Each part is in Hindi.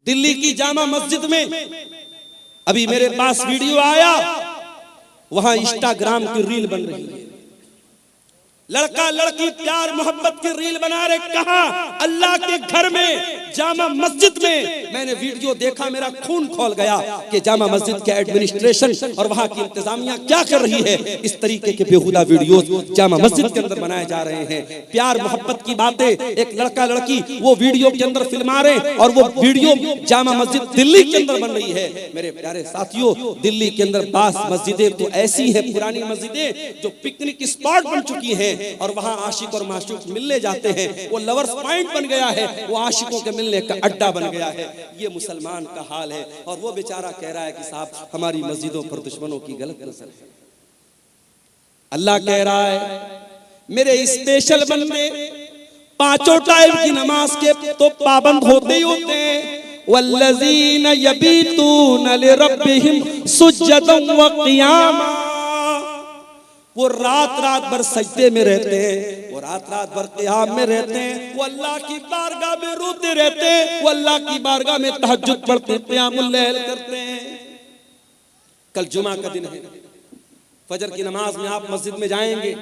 दिल्ली की जामा मस्जिद में अभी मेरे पास वीडियो आया, वहां इंस्टाग्राम की रील बन रही है, लड़का लड़की प्यार मोहब्बत की रील बना रहे। कहा? अल्लाह के घर में, जामा मस्जिद में। मैंने वीडियो देखा, मेरा खून खौल गया कि जामा मस्जिद के एडमिनिस्ट्रेशन और वहां की इंतजामिया क्या कर रही है। इस तरीके के बेहुदा वीडियोस जामा मस्जिद के अंदर बनाए जा रहे हैं। प्यार मोहब्बत की बातें, एक लड़का लड़की वो वीडियो के अंदर फिल्मा रहे और वो वीडियो जामा मस्जिद दिल्ली के अंदर बन रही है। मेरे प्यारे साथियों, दिल्ली के अंदर 5 मस्जिदें तो ऐसी हैं, पुरानी मस्जिदें जो पिकनिक स्पॉट बन चुकी हैं और वहां आशिक और माशूक मिलने जाते हैं। वो लवर्स पॉइंट बन गया है, वो आशिकों के मिलने का अड्डा बन गया है। ये मुसलमान का हाल है। और वो बेचारा कह रहा है कि साहब हमारी मस्जिदों पर दुश्मनों की गलत नजर है। अल्लाह कह रहा है मेरे स्पेशल बंदे 5 टाइम की नमाज के तो पाबंद होते ही होते हैं। वल्लज़ीना यबीतूना लिरब्बिहिम सुज्जदन व क़ियामा, वो रात रात भर सजदे में रहते हैं, वो रात रात भर क़ियाम में रहते हैं, वो अल्लाह की बारगाह में रोते रहते हैं, वो अल्लाह की बारगाह में तहज्जुद पढ़ते हैं, क़ियामुल लैल करते हैं। कल जुमा का दिन है, फजर की नमाज में आप मस्जिद में जाएंगे।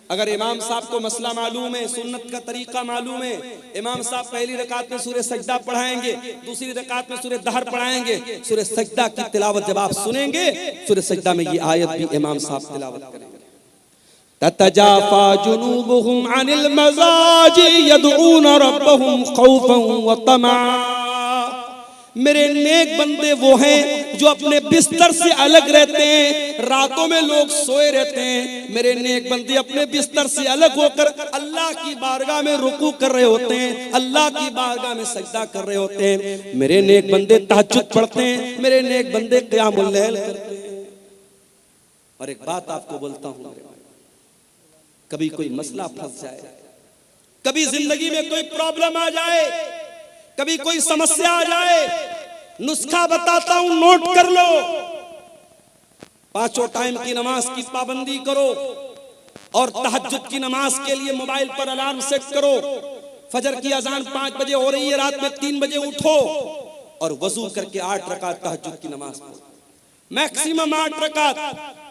अगर इमाम साहब को मसला मालूम है, सुन्नत का तरीका मालूम है, इमाम साहब पहली रकात में सूरह सजदा पढ़ाएंगे, दूसरी रकात में सूरह दहर पढ़ाएंगे। सूरह सजदा की तिलावत जब आप सुनेंगे, सूरह सजदा में ये आयत भी इमाम साहब तिलावत करेंगे। ततजाफा जुनूबुहुम अनिल मज़ाजी यदऊन रब्बहुम खौफन व तमा। मेरे नेक बंदे वो हैं जो अपने बिस्तर से अलग रहते हैं। रातों में लोग सोए रहते हैं, मेरे नेक बंदे अपने बिस्तर से अलग होकर अल्लाह की बारगाह में रुकू कर रहे होते हैं, अल्लाह की बारगाह में सजदा कर रहे होते हैं। मेरे नेक बंदे तहज्जुद पढ़ते हैं, मेरे नेक बंदे क़ियामुल लैल करते हैं। और एक बात आपको बोलता हूं, कभी कोई मसला फंस जाए, कभी जिंदगी में कोई प्रॉब्लम आ जाए, कभी कोई समस्या आ जाए, नुस्खा बताता हूं, नोट कर लो। 5 टाइम की नमाज की पाबंदी करो और तहज्जुद की नमाज के लिए मोबाइल पर अलार्म सेट करो। फजर की अजान 5 बजे हो रही है, रात में 3 बजे उठो और वजू करके 8 रकात तहज्जुद की नमाज पढ़ो, मैक्सिमम 8 रकात।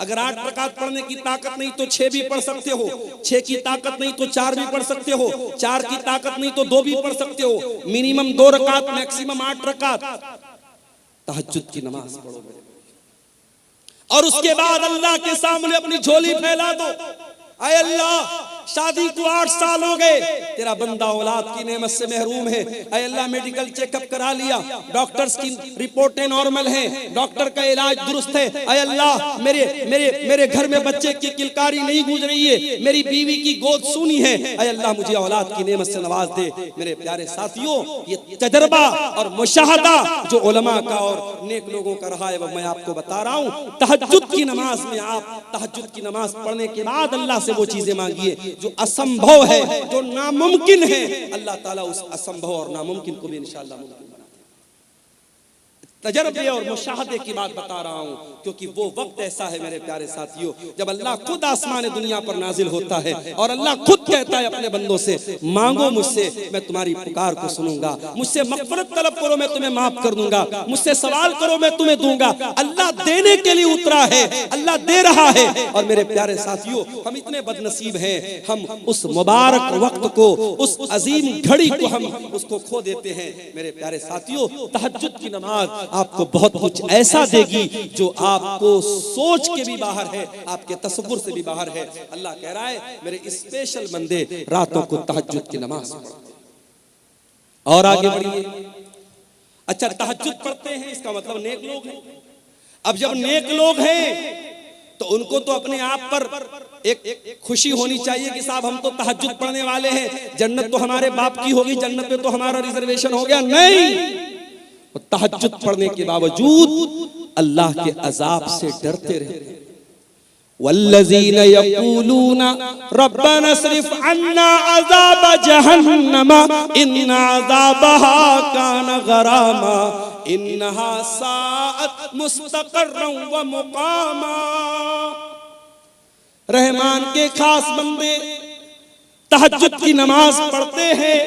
अगर 8 रकात पढ़ने की ताकत नहीं तो 6 भी पढ़ सकते हो, 6 की ताकत नहीं तो 4 भी पढ़ सकते हो, 4 की ताकत नहीं तो 2 भी पढ़ सकते हो। मिनिमम 2 रकात, मैक्सिमम 8 रकात तहज्जुद की नमाज पढ़ो। और उसके बाद अल्लाह के सामने अपनी झोली फैला दो। आए अल्लाह, शादी को 8 साल हो गए, तेरा बंदा औलाद की नेमत से महरूम है। आए अल्लाह, मेडिकल चेकअप करा लिया, डॉक्टर्स की रिपोर्टें नॉर्मल हैं, डॉक्टर का इलाज दुरुस्त है। आए अल्लाह, मेरे मेरे मेरे घर में बच्चे की किलकारी नहीं गूंज रही है, मेरी बीवी की गोद सूनी है। आए अल्लाह, मुझे औलाद की नेमत से नवाज दे। मेरे प्यारे साथियों, ये तजर्बा और मुशाहदा जो उलमा का और नेक लोगों का रहा है वो मैं आपको बता रहा हूँ। तहज्जुद की नमाज में आप तहज्जुद की नमाज पढ़ने के बाद अल्लाह से वो चीजें मांगिए जो असंभव है, जो नामुमकिन है। अल्लाह ताला उस असंभव और नामुमकिन को भी इंशाअल्लाह मुमकिन बना देगा। तजर्बे और मुशाहदे की बात बता रहा हूं, क्योंकि वो वक्त ऐसा है मेरे प्यारे साथियों जब अल्लाह खुद आसमान दुनिया पर नाजिल होता है और अल्लाह खुद कहता है अपने बंदों से, मांगो मुझसे, मैं तुम्हारी पुकार को सुनूंगा, मुझसे मग़फ़िरत तलब करो, मैं तुम्हें माफ कर दूंगा, मुझसे सवाल करो, मैं तुम्हें दूंगा। अल्लाह देने के लिए उतरा है, अल्लाह दे रहा है। और मेरे प्यारे साथियों, हम इतने बदनसीब हैं, हम उस मुबारक वक्त को, उस अजीम घड़ी को हम उसको खो देते हैं। मेरे प्यारे साथियों, तहज्जुद की नमाज आपको बहुत कुछ ऐसा देगी जो आपको सोच के भी बाहर है, आपके तसव्वुर से भी बाहर है। अल्लाह कह रहा है मेरे स्पेशल बंदे रातों को तहज्जुद की नमाज पढ़ते। और आगे बढ़िए। अच्छा, तहज्जुद पढ़ते हैं इसका मतलब नेक लोग हैं। अब जब नेक लोग हैं तो उनको तो अपने आप पर एक खुशी होनी चाहिए कि साहब हम तो तहज्जुद पढ़ने वाले हैं, जन्नत तो हमारे बाप की होगी, जन्नत में तो हमारा रिजर्वेशन हो गया। नहीं, तहज्जुद पढ़ने के बावजूद अल्लाह के अजाब से डरते रहते। वल्लज़ीना यक़ूलूना रब्बना स्रिफ़ अन्ना अज़ाब जहन्नम इन्ना अज़ाबहा कान गरामा इन्नहा साअत मुस्तक़र्रन व मुक़ामा। रहमान के खास बंदे तहज्जुद की नमाज पढ़ते हैं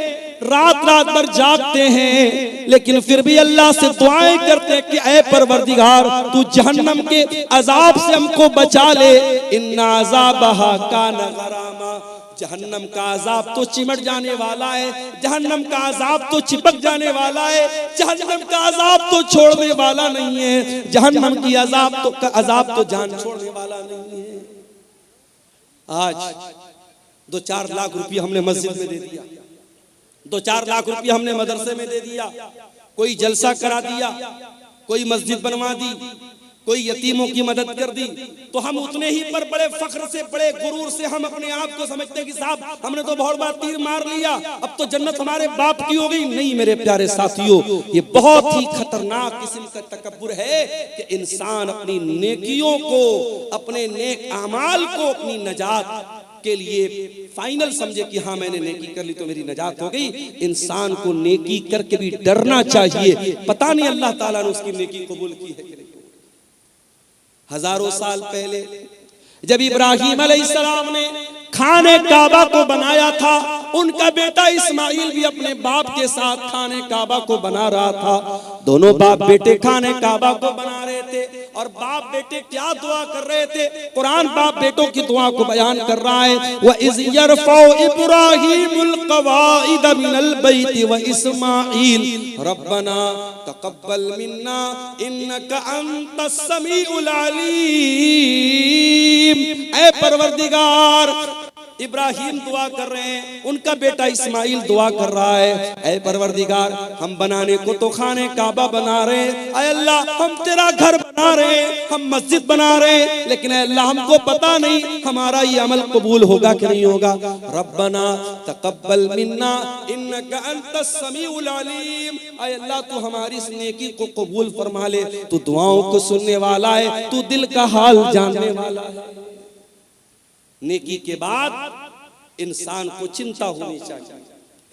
रात रात भर जागते हैं, लेकिन फिर भी अल्लाह से दुआएं करते हैं कि ऐ परवरदिगार तू जहन्नम के अजाब से हमको बचा ले। इन्ना अज़ाबहा कान गरामा, जहन्नम का अजाब तो चिमट जाने वाला है, जहन्नम का अजाब तो चिपक जाने वाला है, जहन्नम का अजाब तो छोड़ने वाला नहीं है, जहन्नम की अजाब तो जान छोड़ने वाला नहीं है। आज 2-4 लाख रुपये हमने मस्जिद में दे दिया, 2-4 लाख रुपये हमने मदरसे में दे दिया, कोई जलसा करा दिया, कोई मस्जिद बनवा दी, कोई यतीमों की मदद कर दी, तो हम उतने ही पर बड़े फख्र से, बड़े गुरूर से हम अपने आप को समझते हैं कि साहब हमने तो बहुत बार तीर मार लिया, अब तो जन्नत हमारे बाप की हो गई। नहीं मेरे प्यारे साथियों, ये बहुत ही खतरनाक किस्म का तकब्बुर है कि इंसान अपनी नेकियों को, अपने नेक अमाल को अपनी नजात के लिए फाइनल समझे कि हाँ मैंने नेकी कर ली तो मेरी नजात हो गई। इंसान को नेकी करके भी डरना चाहिए, पता नहीं अल्लाह ताला ने उसकी नेकी कबूल की है कि नहीं। हजारों साल पहले जब इब्राहिम अलैहिस्सलाम ने खाने काबा को बनाया था, उनका बेटा इस्माइल भी अपने बाप के साथ खाने काबा को बना रहा था। दोनों बाप बेटे खाने काबा को बना रहे थे, और बाप बेटे क्या दुआ कर रहे थे, कुरान बाप बेटों की दुआ को बयान कर रहा है। व इज़ यरफ़उ इब्राहीमुल क़वाइद मिनल बैति व इस्माइल रब्बना तक़ब्बल मिन्ना इन्नका अंतस समीउल अलीम। ऐ परवरदिगार, इब्राहिम दुआ कर रहे हैं, उनका बेटा इस्माइल दुआ कर रहा है, ऐ परवरदिगार हम बनाने को तो खाने काबा बना रहे हैं, ऐ अल्लाह हम तेरा घर बना रहे हैं, हम मस्जिद बना रहे हैं, लेकिन ऐ अल्लाह हमको पता नहीं हमारा ये अमल कबूल होगा कि नहीं होगा। रब्बना तक़ब्बल मिन्ना इन्नका अंतस समीउल अलीम, ऐ अल्लाह तू हमारी इस नेकी को कबूल फरमा ले, तू दुआओं को सुनने वाला है, तू दिल का हाल जानने वाला है। नेकी के बाद इंसान को चिंता होनी चाहिए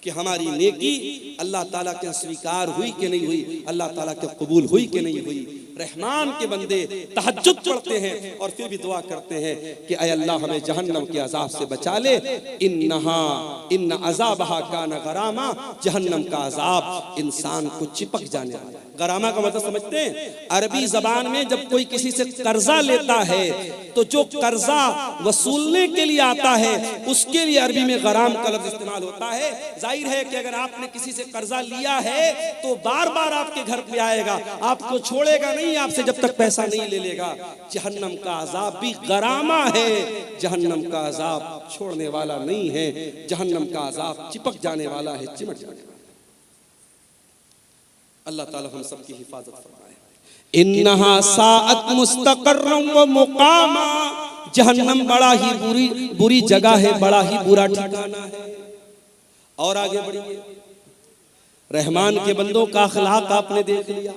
कि हमारी नेकी अल्लाह ताला के स्वीकार हुई कि नहीं हुई, अल्लाह ताला के कबूल हुई कि नहीं हुई। रहमान के बंदे तहज्जुद पढ़ते हैं और फिर भी दुआ करते हैं कि ऐ अल्लाह हमें जहन्नम के अजाब से बचा ले। इन्ना अज़ाबहा कान गरामा, जहन्नम का अजाब इंसान को चिपक जाने वाला है। गरामा का मतलब समझते हैं, अरबी जबान में जब कोई किसी से कर्जा लेता है तो जो कर्जा वसूलने के लिए आता है उसके लिए अरबी में गराम का लफ्ज इस्तेमाल होता है। जाहिर है कि अगर आपने किसी से कर्जा लिया है तो बार बार आपके घर पे आएगा, आपको छोड़ेगा नहीं आपसे जब तक पैसा नहीं ले लेगा। जहन्नम का अजाब भी गरामा है, जहन्नम का अजाब छोड़ने वाला नहीं है, जहन्नम का अजाब चिपक जाने वाला है, चिमट जाने वाला। अल्लाह ताला हम सब की हिफाजत फरमाए। इन्नहा साअत मुस्तक़र्रन व मुक़ामा, जहन्नम बड़ा ही बुरी जगह है, बड़ा ही बुरा ठिकाना है। और आगे बढ़िए, रहमान के बंदों का अखलाक आपने देख लिया,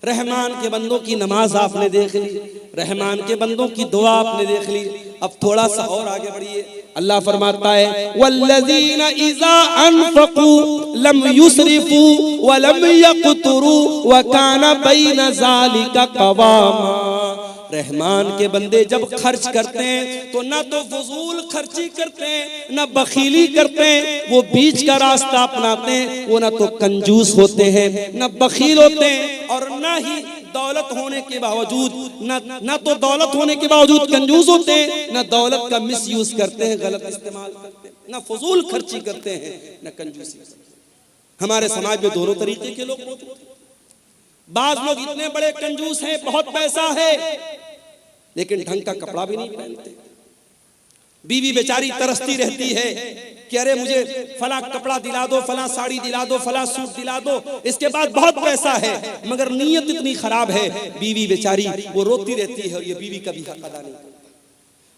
रहमान के बंदों की नमाज आपने देख ली, रहमान के बंदों की दुआ आपने देख ली। अब थोड़ा सा और आगे बढ़िए, अल्लाह फरमाता है वल्लज़ीना इज़ा अनफ़क़ू लम युसरिफ़ू व लम यक़तुरू व काना बैन ज़ालिका क़वामा। रहमान के बंदे जब खर्च करते हैं तो ना तो फजूल खर्ची करते हैं, ना बखीली करते हैं, वो बीच का रास्ता अपनाते हैं। वो ना तो कंजूस होते हैं, ना बखील होते हैं, और ना ही दौलत होने के बावजूद ना तो दौलत होने के बावजूद कंजूस होते हैं, ना दौलत का मिसयूज करते हैं, गलत इस्तेमाल करते हैं, ना फजूल खर्ची करते हैं, ना कंजूसी। हमारे समाज में दोनों तरीके के लोग होते हैं। बाज लोग इतने बड़े कंजूस हैं, बहुत पैसा है, लेकिन ढंग का कपड़ा भी नहीं पहनते। बीवी बेचारी तरसती रहती है कि अरे मुझे फला कपड़ा दिला दो, फला साड़ी दिला दो, फला सूट दिला दो, इसके बाद बहुत पैसा है, मगर नीयत इतनी खराब है, बीवी बेचारी वो रोती रहती है और ये बीवी कभी हक अदा नहीं करती।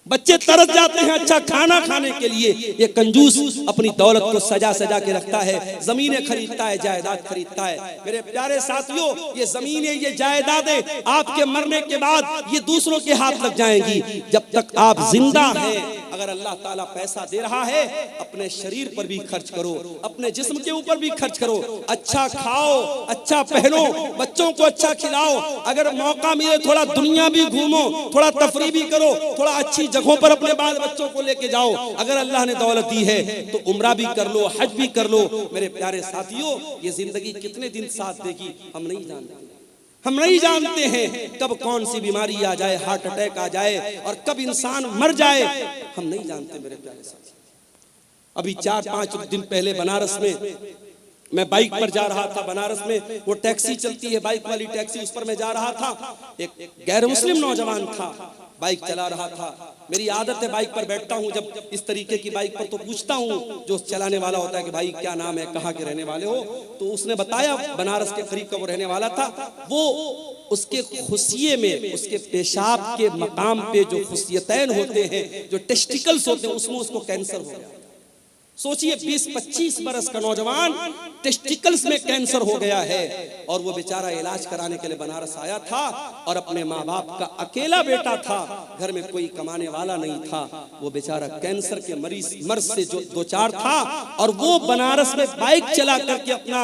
बच्चे तरस जाते हैं अच्छा खाना खाने के लिए, ये कंजूस अपनी दौलत को सजा सजा के रखता है, जमीनें खरीदता है, जायदाद खरीदता है। मेरे प्यारे साथियों, ये जमीनें, ये जायदादें आपके मरने के बाद ये दूसरों के हाथ लग जाएंगी। जब तक आप जिंदा हैं, अगर अल्लाह ताला पैसा दे रहा है अपने शरीर पर भी खर्च करो, अपने जिस्म के ऊपर भी खर्च करो, अच्छा खाओ, अच्छा पहनो, बच्चों को अच्छा खिलाओ, अगर मौका मिले थोड़ा दुनिया भी घूमो, थोड़ा तफरी भी करो, थोड़ा अच्छी जगहों पर अपने बाल बच्चों को लेके जाओ। अगर अल्लाह ने दौलत दी है तो उम्रा भी कर लो, हज भी कर लो। मेरे प्यारे साथियों, ये जिंदगी कितने दिन साथ देगी हम नहीं जानते। हम नहीं जानते हैं कब कौन सी बीमारी आ जाए, हार्ट अटैक आ जाए और कब इंसान मर जाए, हम नहीं जानते मेरे प्यारे साथी। अभी 4-5 दिन पहले बनारस में मैं बाइक पर जा रहा था। बनारस में वो टैक्सी चलती है, बाइक वाली टैक्सी, उस पर मैं जा रहा था। एक गैर मुस्लिम नौजवान था, बाइक चला रहा था। मेरी आदत है बाइक पर बैठता हूँ जब इस तरीके की बाइक पर तो पूछता हूँ जो चलाने वाला होता है कि भाई क्या नाम है, कहाँ के रहने वाले हो। तो उसने बताया बनारस के करीब का वो रहने वाला था। वो उसके खुशिये में, उसके पेशाब के मकाम पे जो खुशियतैन होते हैं, जो टेस्टिकल्स होते हैं, उसमें उसको कैंसर हो गया। सोचिए 20-25 बरस का नौजवान, टेस्टिकल्स में कैंसर हो गया है और वो बेचारा इलाज कराने के लिए बनारस आया था और अपने माँ बाप का अकेला बेटा था, घर में कोई कमाने वाला नहीं था। वो बेचारा कैंसर के मर्ज से जो दो चार था और वो बनारस में बाइक चला करके अपना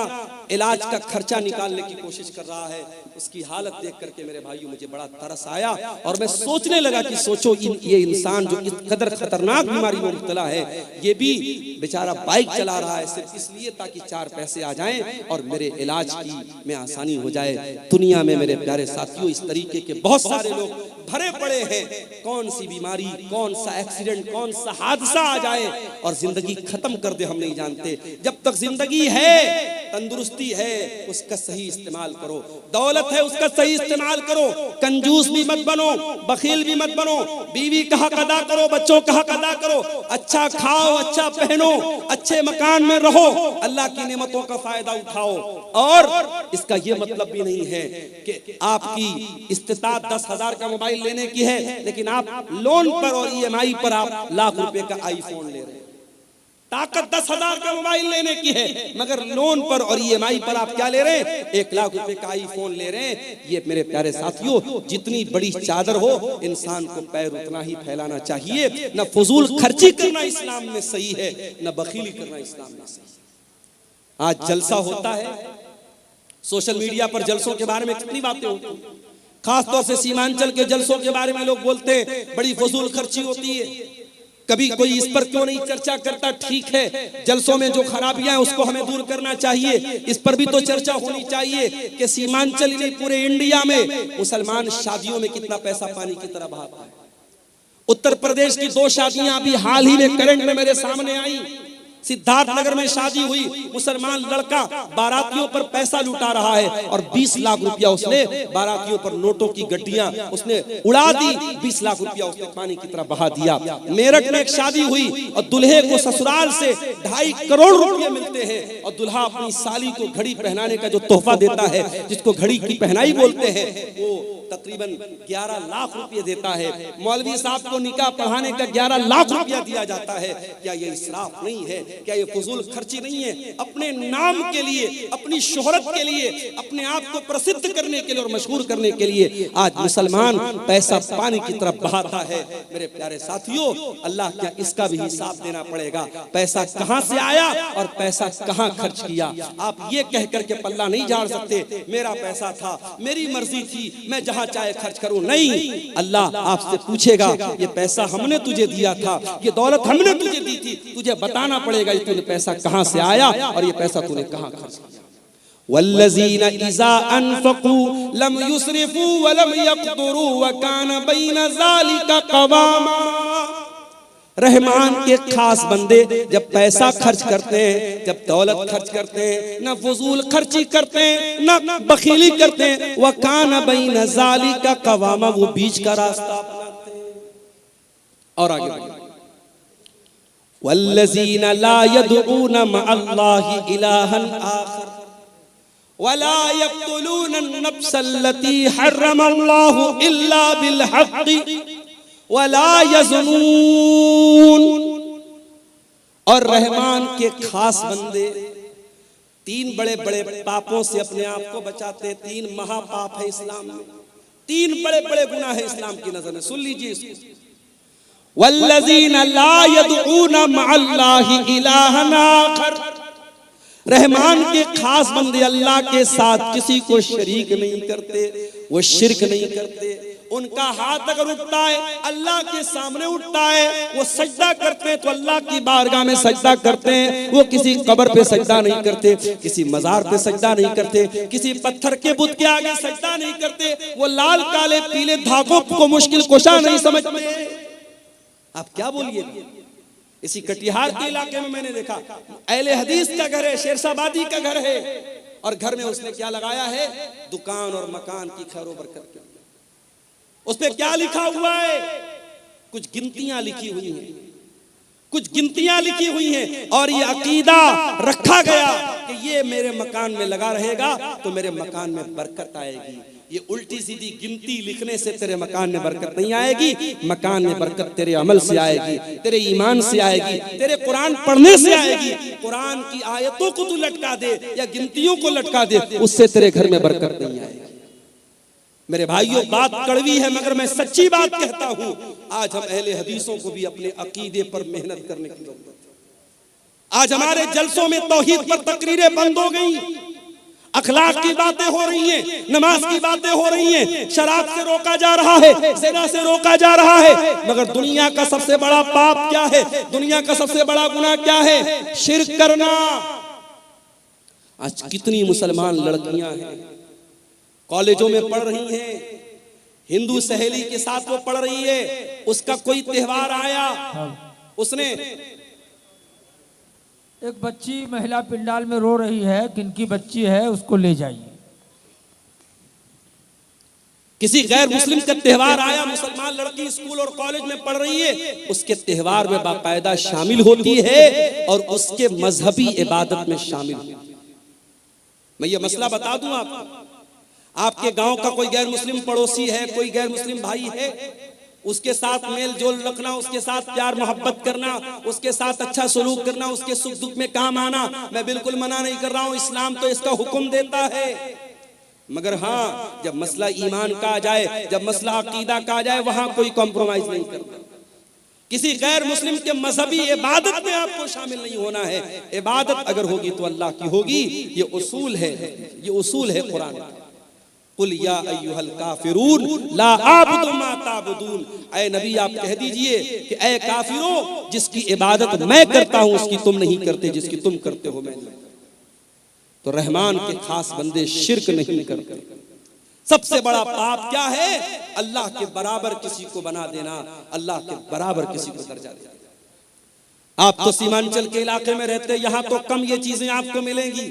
इलाज का खर्चा निकालने की कोशिश कर रहा है। उसकी हालत देख करके मेरे भाइयों मुझे बड़ा तरस आया और मैं सोचने लगा कि सोचो ये इंसान जो इस कदर खतरनाक बीमारी में मुब्तला है, ये भी बेचारा बाइक चला रहा है सिर्फ इसलिए ताकि 4 पैसे आ जाएं और मेरे इलाज की में आसानी हो जाए। दुनिया में मेरे प्यारे साथियों इस तरीके के बहुत सारे लोग भरे पड़े हैं। कौन सी बीमारी, कौन सा एक्सीडेंट, कौन सा हादसा आ जाए और जिंदगी खत्म कर दे, हम नहीं जानते। जब तक जिंदगी है, तंदुरुस्ती है, उसका सही इस्तेमाल करो। दौलत है, उसका सही इस्तेमाल करो। कंजूस भी मत बनो, बखील भी मत बनो। बीवी का हक अदा करो, बच्चों का हक अदा करो। अच्छा खाओ, अच्छा पहनो, अच्छे मकान में रहो, अल्लाह की नेमतों का फायदा उठाओ। और इसका यह मतलब भी नहीं है कि आपकी इस्तिताअत 10,000 का मोबाइल लेने की है लेकिन आप लोन पर और EMI पर आप लाख रुपए का आईफोन ले रहे हैं। ताकत 10,000 का मोबाइल लेने की है मगर लोन पर और EMI पर आप क्या ले रहे हैं? 1 लाख रुपए का आईफोन ले रहे हैं। ये मेरे प्यारे साथियों, जितनी बड़ी चादर हो इंसान को पैर उतना ही फैलाना चाहिए। न फजूल खर्ची करना इस्लाम में सही है, न बखीली करना इस्लाम में सही है। आज जलसा होता है, सोशल मीडिया पर जलसों के बारे में कितनी बातें होती हैं। खासतौर से सीमांचल के जलसों के बारे में लोग बोलते हैं बड़ी फजूल खर्ची होती है। कभी कोई इस पर क्यों नहीं चर्चा करता? ठीक है, जलसों में जो खराबियां हैं उसको हमें दूर करना चाहिए, इस पर भी तो चर्चा होनी चाहिए कि सीमांचल नहीं पूरे इंडिया में मुसलमान शादियों में कितना पैसा पानी की तरह बहाता है। उत्तर प्रदेश की 2 शादियां अभी हाल ही में करंट में मेरे सामने आई। सिद्धार्थ नगर में शादी हुई, मुसलमान लड़का बारातियों पर पैसा लुटा रहा है और 20 लाख रुपया उसने बारातियों पर नोटों की गड्डियां उसने उड़ा दी। 20 लाख रुपया उसने पानी की तरह बहा दिया। मेरठ में एक शादी हुई और दूल्हे को ससुराल से 2.5 करोड़ रुपए मिलते हैं और दूल्हा अपनी साली को घड़ी पहनाने का जो तोहफा देता है, जिसको घड़ी की पहनाई बोलते हैं, वो तकरीबन 11 लाख रुपए देता है। मौलवी साहब को निकाह पढ़ाने का 11 लाख रुपया दिया जाता है। क्या ये इसराफ नहीं है? क्या ये फजूल खर्ची नहीं है? अपने नाम के लिए, अपनी शोहरत के लिए, अपने आप को प्रसिद्ध करने के लिए और मशहूर करने के लिए आज मुसलमान पैसा पानी की तरफ बहाता है। मेरे प्यारे साथियों, अल्लाह क्या इसका भी हिसाब देना पड़ेगा। पैसा कहां से आया और पैसा कहां खर्च किया। आप ये कह करके पल्ला नहीं झाड़ सकते मेरा पैसा था, मेरी मर्जी थी, मैं जहां चाहे खर्च करूं। नहीं, अल्लाह आपसे पूछेगा ये पैसा हमने तुझे दिया था, ये दौलत हमने तुझे दी थी, तुझे बताना पड़ेगा तूने पैसा कहां से आया और ये पैसा तूने कहां खर्च किया। वल्लज़ीना इज़ा अनफ़क़ू लम युस्रिफ़ू व लम यक़्दुरू व कान बैन ज़ालिका क़वामा। रहमान के खास बंदे जब पैसा खर्च करते हैं, जब दौलत खर्च करते हैं, न फजूल खर्ची करते हैं, न बखीली करते हैं, व कान बैन ज़ालिका क़वामा, वो बीच का रास्ता अपनाते हैं। और आगे बढ़िए, वल्लज़ीना ला यदऊना मअल्लाहि इलाहन आखर वला यक़्तुलूना अन-नफ्सल्लती हर्रमल्लाहु इल्ला बिल हक़्क़ि वला यज़नून। और रहमान के खास बंदे 3 बड़े बड़े पापों से अपने आप को बचाते हैं। 3 महापाप है इस्लाम में, 3 बड़े बड़े गुनाह है इस्लाम की नजर में। सुन लीजिए इसको। वल्लज़ीना ला यदऊना मअल्लाहि इलाहन आखर। रहमान के खास बंदे अल्लाह के साथ किसी को शरीक नहीं करते, वो शिरक नहीं करते। उनका हाथ अगर उठता है अल्लाह के सामने उठता है, वो सजदा करते हैं तो अल्लाह की बारगाह में सजदा करते हैं। वो किसी कब्र पे सजदा नहीं करते, किसी मजार पे सजदा नहीं करते, किसी पत्थर के बुत के आगे सजदा नहीं करते। वो लाल काले पीले धागों को मुश्किल कुशा नहीं समझते। आप क्या बोलिए, इसी कटिहार के इलाके में मैंने देखा अहले हदीस का घर है, शेरशाबादी का घर है, और घर में उसने क्या लगाया है, दुकान और मकान की खैर बरकत। उस पे क्या लिखा हुआ है, कुछ गिनतियां लिखी हुई हैं, कुछ गिनतियां लिखी हुई हैं, और ये अकीदा रखा गया कि ये मेरे मकान में लगा रहेगा तो मेरे मकान में बरकत आएगी। ये उल्टी सीधी गिनती लिखने से तेरे मकान में बरकत नहीं आएगी। मकान में बरकत तेरे अमल से आएगी, तेरे ईमान से आएगी, तेरे कुरान पढ़ने से आएगी। कुरान की आयतों को तू लटका दे या गिनतियों को लटका दे, उससे तेरे घर में बरकत नहीं आएगी। मेरे भाइयों, बात कड़वी है मगर मैं सच्ची बात कहता हूं। आज हम अहले हदीसों को भी अपने अकीदे पर मेहनत करने की जरूरत है। आज हमारे जलसों में तौहीद पर तकरीरें बंद हो गई, अखलाक की बातें हो रही हैं, नमाज की बातें हो रही हैं, शराब से रोका जा रहा है, ज़िना से रोका जा रहा है। मगर दुनिया का सबसे बड़ा पाप क्या है, दुनिया का सबसे बड़ा गुनाह क्या है, शिर्क करना। आज कितनी मुसलमान लड़कियां हैं कॉलेजों में पढ़ रही हैं, हिंदू सहेली के साथ वो पढ़ रही है, उसका कोई त्योहार आया, उसने एक बच्ची महिला पिंडाल में रो रही है, किनकी बच्ची है उसको ले जाइए। किसी गैर मुस्लिम का त्योहार आया, मुसलमान लड़की स्कूल और कॉलेज में पढ़ रही है, उसके त्योहार में बाकायदा शामिल होती है और उसके मजहबी इबादत में शामिल होती है। मैं ये मसला बता दूं आपको, आपके गांव का कोई गैर मुस्लिम पड़ोसी है, कोई गैर मुस्लिम भाई है, उसके साथ मेल जोल रखना, उसके साथ प्यार मोहब्बत करना, उसके साथ अच्छा सलूक करना, उसके सुख दुख में काम आना, मैं बिल्कुल मना नहीं कर रहा हूं, इस्लाम तो इसका हुक्म देता है। मगर हाँ, जब मसला ईमान का आ जाए, जब मसला अकीदा का आ जाए, वहां कोई कॉम्प्रोमाइज नहीं करता। किसी गैर मुस्लिम के मजहबी इबादत में आपको शामिल नहीं होना है। इबादत अगर होगी तो अल्लाह की होगी, ये उसूल है, ये उसूल है कुरान। कुल या अय्युहल काफिरून ला आबुदु मा ताबुदून, ऐ नबी आप कह दीजिए कि ऐ काफिरों, जिसकी इबादत मैं करता हूं उसकी तुम नहीं करते, जिसकी तुम करते हो मैं नहीं। तो रहमान के खास बंदे शिर्क नहीं करते। सबसे बड़ा पाप क्या है, अल्लाह के बराबर किसी को बना देना, अल्लाह के बराबर किसी को दर्जा देना। आप तो सीमांचल के इलाके में रहते हैं, यहाँ तो कम ये चीजें आपको मिलेंगी।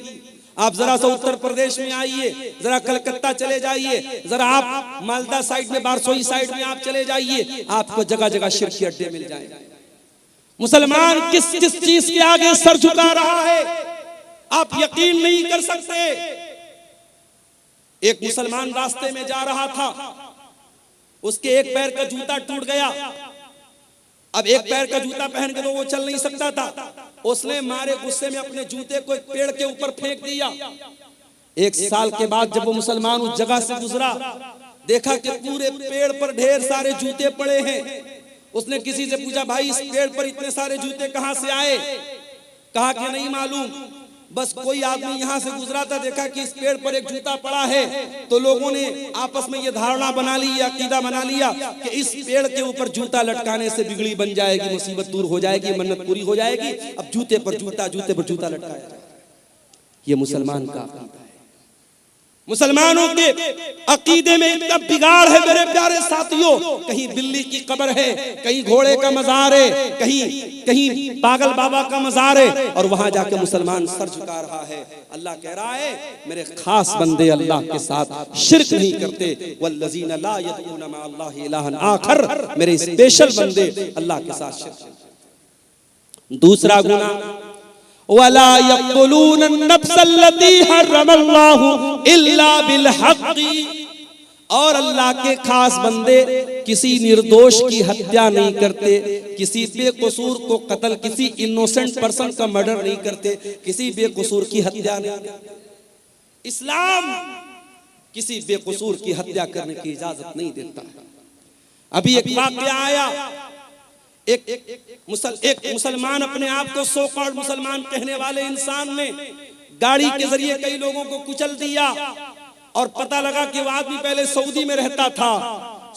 आप जरा सा उत्तर प्रदेश में आइए, जरा कलकत्ता चले जाइए, जरा आप मालदा साइड में, बारसोई साइड में आप चले जाइए, आपको जगह जगह शिर्क के अड्डे मिल जाएंगे। मुसलमान किस किस चीज के आगे सर झुका रहा है आप यकीन नहीं कर सकते। एक मुसलमान रास्ते में जा रहा था, उसके एक पैर का जूता टूट गया। अब एक पैर का जूता पहन के तो वो चल नहीं सकता था, उसने मारे गुस्से में अपने जूते को एक पेड़ के ऊपर फेंक दिया। एक साल के बाद जब वो मुसलमान उस जगह से गुजरा, देखा कि पूरे पेड़ पर ढेर सारे जूते पड़े हैं। उसने किसी से पूछा, भाई इस पेड़ पर इतने सारे जूते कहां से आए? कहा कि नहीं मालूम, बस कोई आदमी यहाँ से गुजरा था, देखा कि इस पेड़ पर एक जूता पड़ा है, तो लोगों ने आपस में ये धारणा बना ली, अकीदा बना लिया कि इस पेड़ के ऊपर जूता लटकाने से बिगड़ी बन जाएगी, मुसीबत दूर हो जाएगी, मन्नत पूरी हो जाएगी। अब जूते पर जूता, जूते पर जूता लटकाया जाए। ये मुसलमान का अकीदा है। मुसलमानों के अकीदे में इतना बिगाड़ है मेरे प्यारे साथियों, कहीं बिल्ली की कब्र है, कहीं घोड़े का मजार है, कहीं पागल बाबा का मजार है, और वहां जाके मुसलमान सर झुका रहा है। अल्लाह कह रहा है मेरे खास बंदे अल्लाह के साथ शिर्क नहीं करते। वल्लज़ीना ला यदऊना मा अल्लाहि इलाहन आखर, मेरे स्पेशल बंदे अल्लाह के साथ शिर्क। दूसरा गुनाह, वला यक़्तुलून अन-नफ्सल्लती हर्रमल्लाहु इल्ला बिल-हक़्क़ि, और अल्लाह के खास बंदे किसी निर्दोष की हत्या नहीं करते, किसी बेकसूर को कत्ल, किसी इनोसेंट पर्सन का मर्डर नहीं करते, किसी बेकसूर की हत्या नहीं करते। इस्लाम किसी बेकसूर की हत्या करने की इजाजत नहीं देता। अभी एक वाक़या आया, एक मुसलमान अपने आप को सो कॉल्ड मुसलमान कहने वाले इंसान ने गाड़ी के जरिए कई लोगों को कुचल दिया और पता लगा कि वो आदमी पहले सऊदी में रहता था।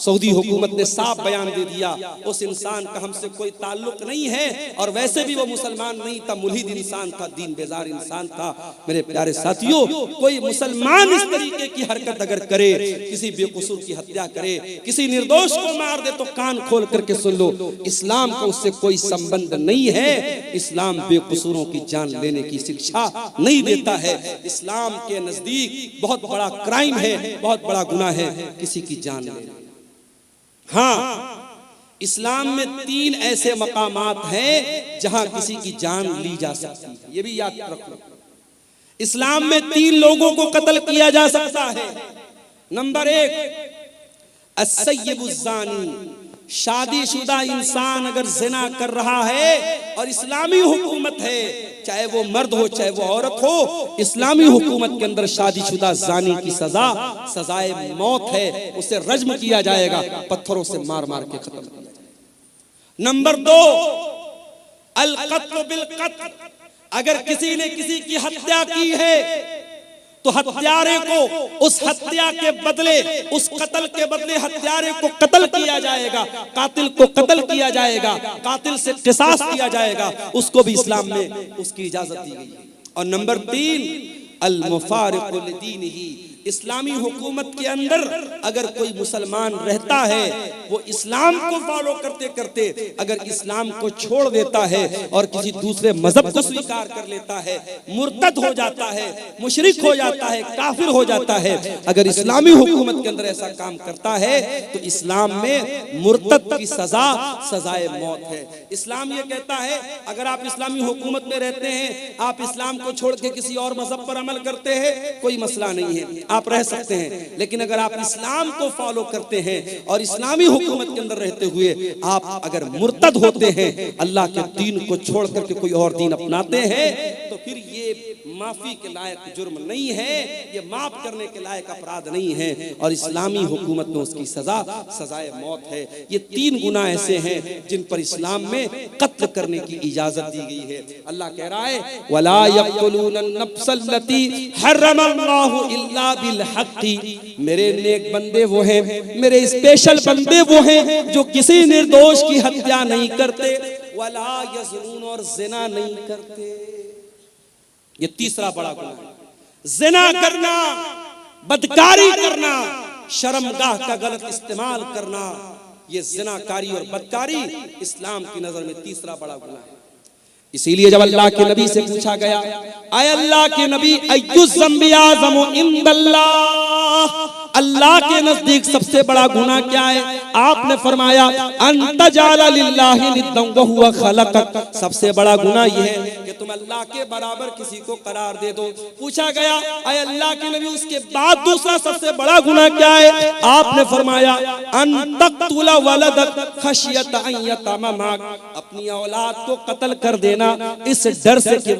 सऊदी हुकूमत ने साफ बयान दे दिया उस इंसान का हमसे कोई ताल्लुक नहीं है, और वैसे भी वो मुसलमान नहीं था, मुल्हिद इंसान था, दीन बेजार इंसान था। मेरे प्यारे साथियों, कोई मुसलमान इस तरीके की हरकत अगर करे, किसी बेकसूर की हत्या करे, किसी निर्दोष को मार दे, तो कान खोल करके सुन लो, इस्लाम को उससे कोई संबंध नहीं है। इस्लाम बेकसूरों की जान लेने की शिक्षा नहीं देता है। इस्लाम के नजदीक बहुत बड़ा क्राइम है, बहुत बड़ा गुनाह है किसी की जान लेना। हाँ, इस्लाम में 3 ऐसे मकामात हैं जहां किसी की जान ली जा सकती है, ये भी याद रखो। इस्लाम में 3 लोगों को कत्ल किया जा सकता है। नंबर 1, अस्सय्यिबुज़्ज़ानी, शादीशुदा इंसान अगर जिना कर रहा है और इस्लामी हुकूमत है, चाहे वो मर्द हो चाहे वो औरत हो, इस्लामी हुकूमत के अंदर शादीशुदा जानी की सजाए मौत है, उसे रज्म किया जाएगा, पत्थरों से मार मार के खत्म किया जाएगा। नंबर 2, अल क़त्ल बिल क़त्ल, अगर किसी ने किसी की हत्या की है तो हत्यारे को उस हत्या के बदले, उस कत्ल के बदले हत्यारे को कत्ल किया जाएगा, कातिल को कत्ल किया जाएगा, कातिल से क़िसास किया जाएगा, उसको भी इस्लाम में उसकी इजाजत दी गई है। और नंबर 3, अल मुफारिक़ु लिदीनिही, इस्लामी हुकूमत के अंदर अगर कोई मुसलमान रहता है, वो इस्लाम को फॉलो करते करते अगर इस्लाम को छोड़ देता है और किसी दूसरे मजहब को स्वीकार कर लेता है, मुर्तद हो जाता है, मुशरिक हो जाता है, काफिर हो जाता है, अगर इस्लामी हुकूमत के अंदर ऐसा काम करता है तो इस्लाम में मुर्तद की सजाए मौत है। इस्लाम ये कहता है अगर आप इस्लामी हुकूमत में रहते हैं, आप इस्लाम को छोड़ के किसी और मजहब पर अमल करते हैं, कोई मसला नहीं है, आप रह सकते हैं। लेकिन अगर आप इस्लाम को फॉलो करते हैं और इस्लामी हुकूमत के अंदर रहते हुए आप अगर मुर्तद होते हैं, अल्लाह के दीन को छोड़ करके कोई और दीन अपनाते हैं, तो फिर ये माफी के लायक जुर्म नहीं है, ये माफ करने के लायक अपराध नहीं है, और इस्लामी हुकूमत में उसकी सजाए मौत है। ये 3 गुनाह ऐसे हैं जिन पर इस्लाम में कत्ल करने की इजाजत दी गई है। अल्लाह कह रहा है, वला यक़्तुलून नफ्सल्लती हर्रमल्लाहु इल्ला बिल हक़्क़ि, मेरे नेक बंदे वो हैं, मेरे स्पेशल बंदे वो हैं जो किसी निर्दोष की हत्या नहीं करते, वला यज़नून, और जिना नहीं करते। ये तीसरा बड़ा गुनाह है, जिना करना, बदकारी करना, शर्मगाह का गलत इस्तेमाल करना, ये जिनाकारी और बदकारी इस्लाम की नजर में तीसरा बड़ा गुनाह है। इसीलिए जब अल्लाह के नबी से पूछा गया, आय अल्लाह के नबी, अय्युज़ ज़म्बि आज़मु इंदल्लाह, अल्लाह के नजदीक सबसे बड़ा गुनाह क्या है? आपने फरमाया, अन तजाला लिल्लाहि निद्दन व हुवा खलक़क, सबसे बड़ा गुनाह यह है कि तुम अल्लाह के बराबर किसी को करार दे दो। पूछा गया, आय अल्लाह के नबी, उसके बाद दूसरा सबसे बड़ा गुनाह क्या है? आपने फरमाया, अन तक़्तुला वलदक खशियत अन यतममक, अपनी औलाद को कत्ल कर देना इस डर से कि